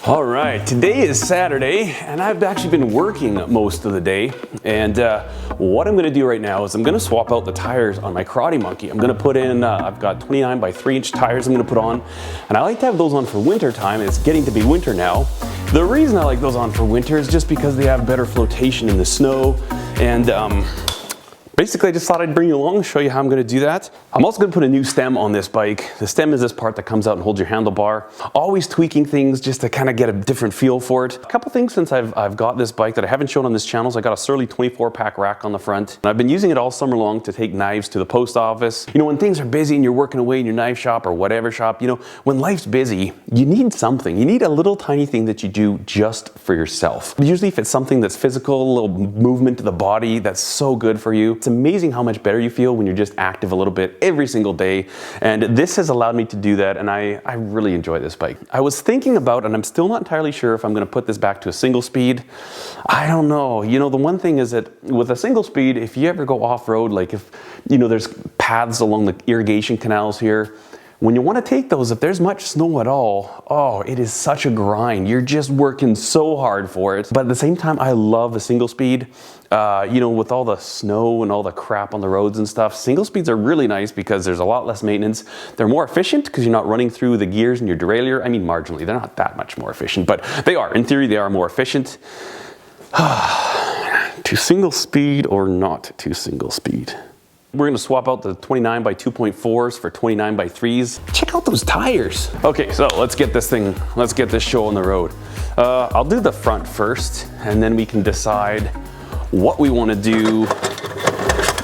All right, today is Saturday and I've actually been working most of the day, and what I'm gonna do right now is I'm gonna swap out the tires on my Karate Monkey. I'm gonna put in, I've got 29 by 3-inch tires I'm gonna put on, and I like to have those on for winter time. It's getting to be winter now. The reason I like those on for winter is just because they have better flotation in the snow, and basically, I just thought I'd bring you along and show you how I'm gonna do that. I'm also gonna put a new stem on this bike. The stem is this part that comes out and holds your handlebar. Always tweaking things just to kind of get a different feel for it. A couple things since I've got this bike that I haven't shown on this channel is I got a Surly 24-pack rack on the front. And I've been using it all summer long to take knives to the post office. You know, when things are busy and you're working away in your knife shop or whatever shop, you know, when life's busy, you need something. You need a little tiny thing that you do just for yourself. Usually if it's something that's physical, a little movement to the body, that's so good for you. It's amazing how much better you feel when you're just active a little bit every single day, and this has allowed me to do that, and I really enjoy this bike. I was thinking about, and I'm still not entirely sure if I'm going to put this back to a single speed. I don't know. You know, the one thing is that with a single speed, if you ever go off-road, like if, you know, there's paths along the irrigation canals here, when you want to take those, if there's much snow at all, oh, it is such a grind. You're just working so hard for it. But at the same time, I love a single speed. You know, with all the snow and all the crap on the roads and stuff, single speeds are really nice because there's a lot less maintenance. They're more efficient because you're not running through the gears in your derailleur. I mean, marginally, they're not that much more efficient, but they are. In theory, they are more efficient. To single speed or not to single speed? We're gonna swap out the 29 by 2.4s for 29 by 3s. Check out those tires. Okay, so let's get this show on the road. I'll do the front first, and then we can decide what we wanna do.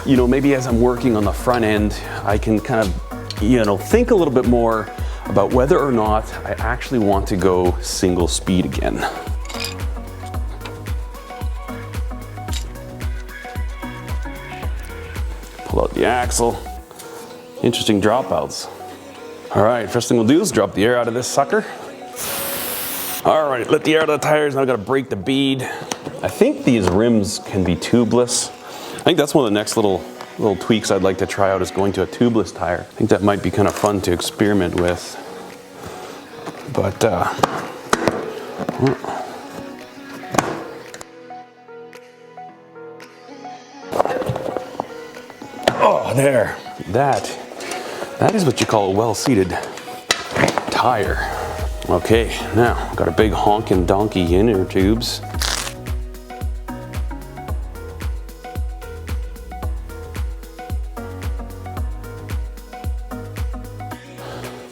You know, maybe as I'm working on the front end, I can kind of, you know, think a little bit more about whether or not I actually want to go single speed again. Pull out the axle. Interesting dropouts. All right, first thing we'll do is drop the air out of this sucker. All right, let the air out of the tires. Now I gotta break the bead. I think these rims can be tubeless. I think that's one of the next little tweaks I'd like to try out, is going to a tubeless tire. I think that might be kind of fun to experiment with. But oh, there. That is what you call a well-seated tire. Okay, now got a big honkin' donkey inner tubes.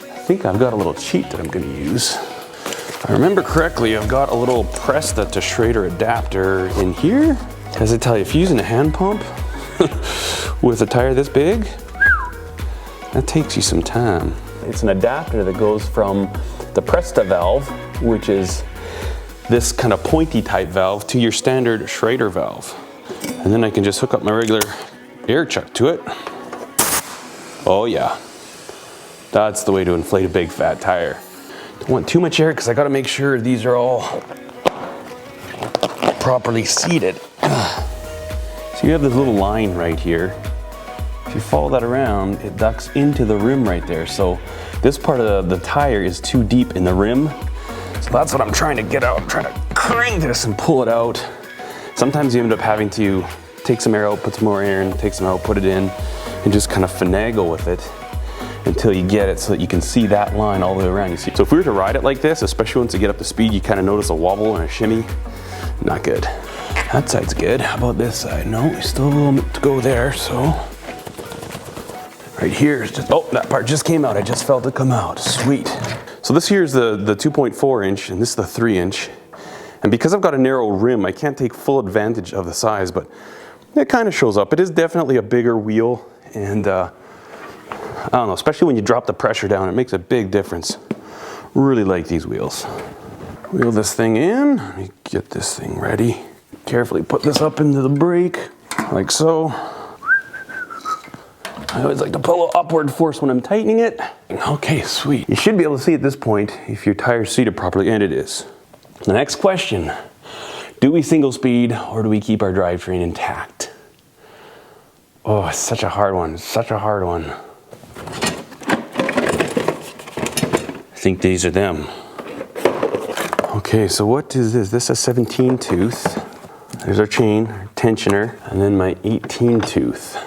I think I've got a little cheat that I'm gonna use. If I remember correctly, I've got a little Presta to Schrader adapter in here. As I tell you, if you're using a hand pump with a tire this big, that takes you some time. It's an adapter that goes from the Presta valve, which is this kind of pointy type valve, to your standard Schrader valve. And then I can just hook up my regular air chuck to it. Oh yeah, that's the way to inflate a big fat tire. Don't want too much air because I gotta make sure these are all properly seated. So you have this little line right here. If you follow that around, it ducts into the rim right there. So this part of the tire is too deep in the rim. So that's what I'm trying to get out. I'm trying to crank this and pull it out. Sometimes you end up having to take some air out, put some more air in, take some out, put it in, and just kind of finagle with it until you get it so that you can see that line all the way around. You see. So if we were to ride it like this, especially once you get up to speed, you kind of notice a wobble and a shimmy. Not good. That side's good. How about this side? No, we still have a little bit to go there, so. Right here is just, oh, that part just came out. I just felt it come out. Sweet. So this here is the 2.4 inch, and this is the 3 inch. And because I've got a narrow rim, I can't take full advantage of the size, but it kind of shows up. It is definitely a bigger wheel, and I don't know, especially when you drop the pressure down, it makes a big difference. Really like these wheels. Wheel this thing in. Let me get this thing ready. Carefully put this up into the brake, like so. I always like to pull upward force when I'm tightening it. Okay, sweet. You should be able to see at this point if your tire's seated properly, and it is. The next question, do we single speed or do we keep our drivetrain intact? Oh, it's such a hard one, such a hard one. I think these are them. Okay, so what is this? This is a 17 tooth. There's our chain, our tensioner, and then my 18 tooth.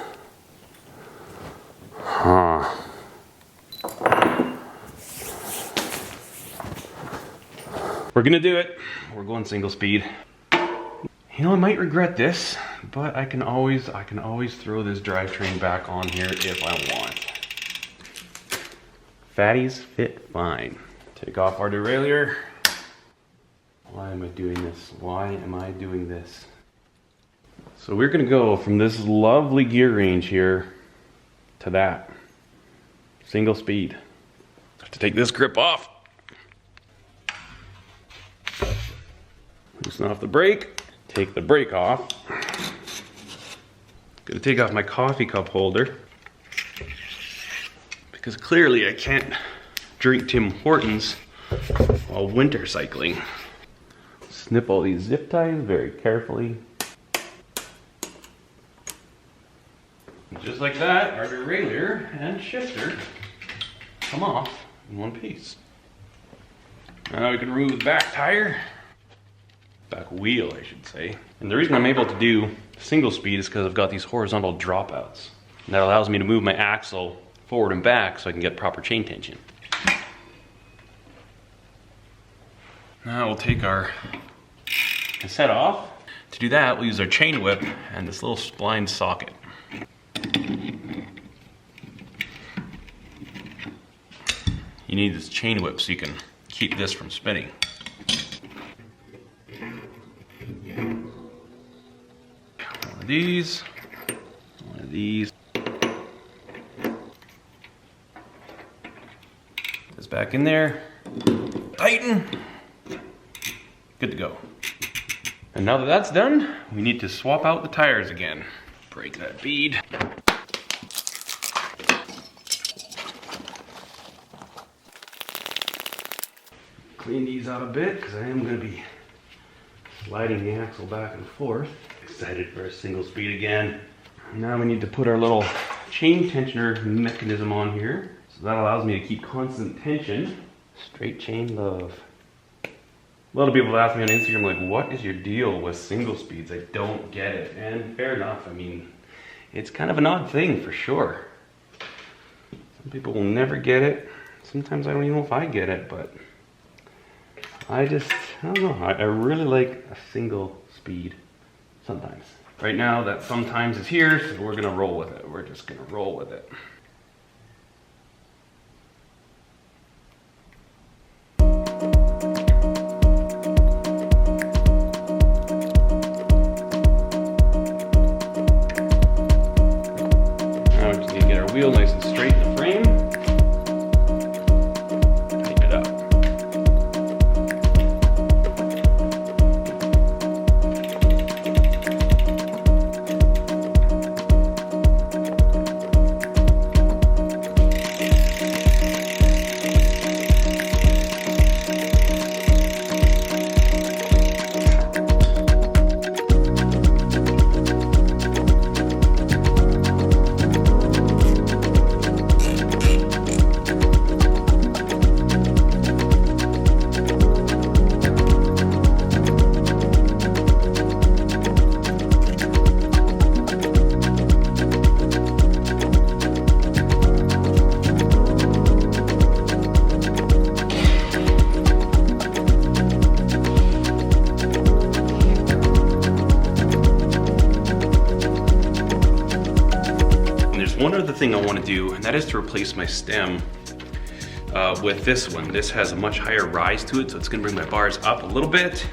Huh. We're gonna do it. We're going single speed. You know, I might regret this, but I can always throw this drivetrain back on here if I want. Fatties fit fine. Take off our derailleur. Why am I doing this? Why am I doing this? So we're gonna go from this lovely gear range here to that. Single speed. Have to take this grip off. Loosen off the brake. Take the brake off. Gonna take off my coffee cup holder because clearly I can't drink Tim Hortons while winter cycling. Snip all these zip ties very carefully. Just like that, our derailleur and shifter come off in one piece. Now we can remove the back tire. Back wheel, I should say. And the reason I'm able to do single speed is because I've got these horizontal dropouts. And that allows me to move my axle forward and back so I can get proper chain tension. Now we'll take our cassette off. To do that, we'll use our chain whip and this little spline socket. You need this chain whip so you can keep this from spinning. One of these. This back in there. Tighten. Good to go. And now that that's done, we need to swap out the tires again. Break that bead. Clean these out a bit because I am going to be sliding the axle back and forth. Excited for a single speed again. Now we need to put our little chain tensioner mechanism on here. So that allows me to keep constant tension. Straight chain love. A lot of people ask me on Instagram, like, what is your deal with single speeds? I don't get it. And fair enough. I mean, it's kind of an odd thing for sure. Some people will never get it. Sometimes I don't even know if I get it, but I don't know. I really like a single speed. Sometimes. Right now, that sometimes is here, so we're gonna roll with it. We're just gonna roll with it. Now we just need to get our wheel nice and straight in the frame. Tighten it up. One other thing I want to do, and that is to replace my stem with this one. This has a much higher rise to it, so it's going to bring my bars up a little bit.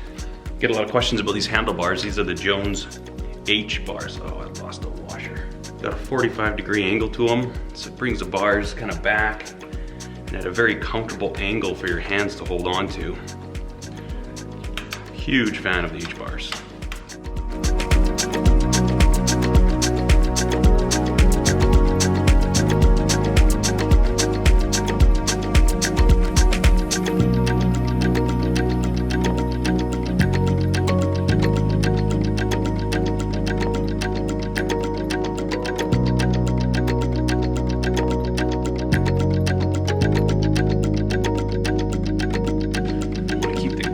Get a lot of questions about these handlebars. These are the Jones H bars. Oh, I lost a washer. Got a 45-degree angle to them, so it brings the bars kind of back and at a very comfortable angle for your hands to hold on to. Huge fan of the H bars.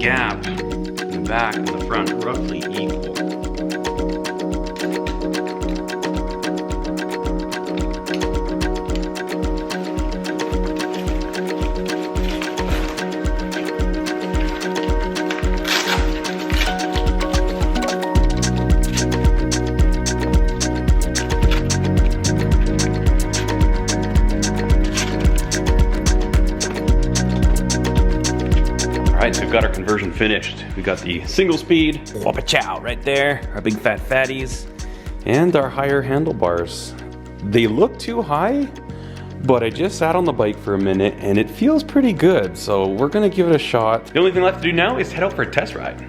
gap in the back and the front roughly equal. Alright, so we've got our conversion finished. We got the single speed, whoppa chow right there, our big fat fatties, and our higher handlebars. They look too high, but I just sat on the bike for a minute and it feels pretty good, so we're gonna give it a shot. The only thing left to do now is head out for a test ride.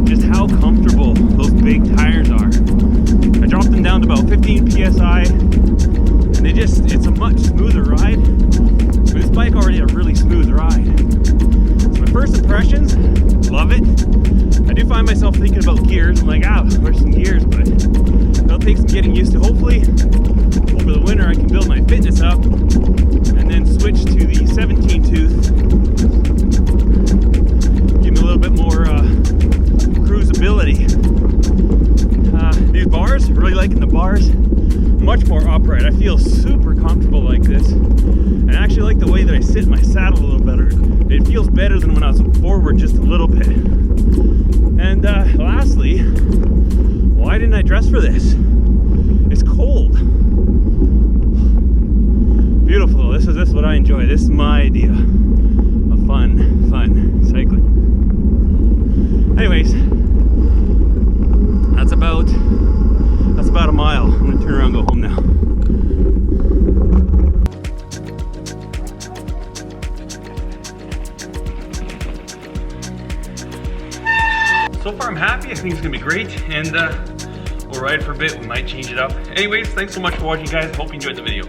Just how comfortable those big tires are. I dropped them down to about 15 psi and it's a much smoother ride. But this bike already had a really smooth ride. So my first impressions, love it. I do find myself thinking about gears. I'm like, where's some gears? But it'll take some getting used to. Hopefully over the winter I can build my fitness up and then switch to the 17 tooth. Give me a little bit more cruisability. These bars, really liking the bars, much more upright. I feel super comfortable like this, and I actually like the way that I sit in my saddle a little better. It feels better than when I was forward just a little bit. And lastly, why didn't I dress for this? It's cold. Beautiful. This is what I enjoy. This is my idea of fun cycling. Anyways, that's about a mile. I'm gonna turn around and go home now. So far I'm happy. I think it's gonna be great, and we'll ride for a bit. We might change it up. Anyways, thanks so much for watching, guys. Hope you enjoyed the video.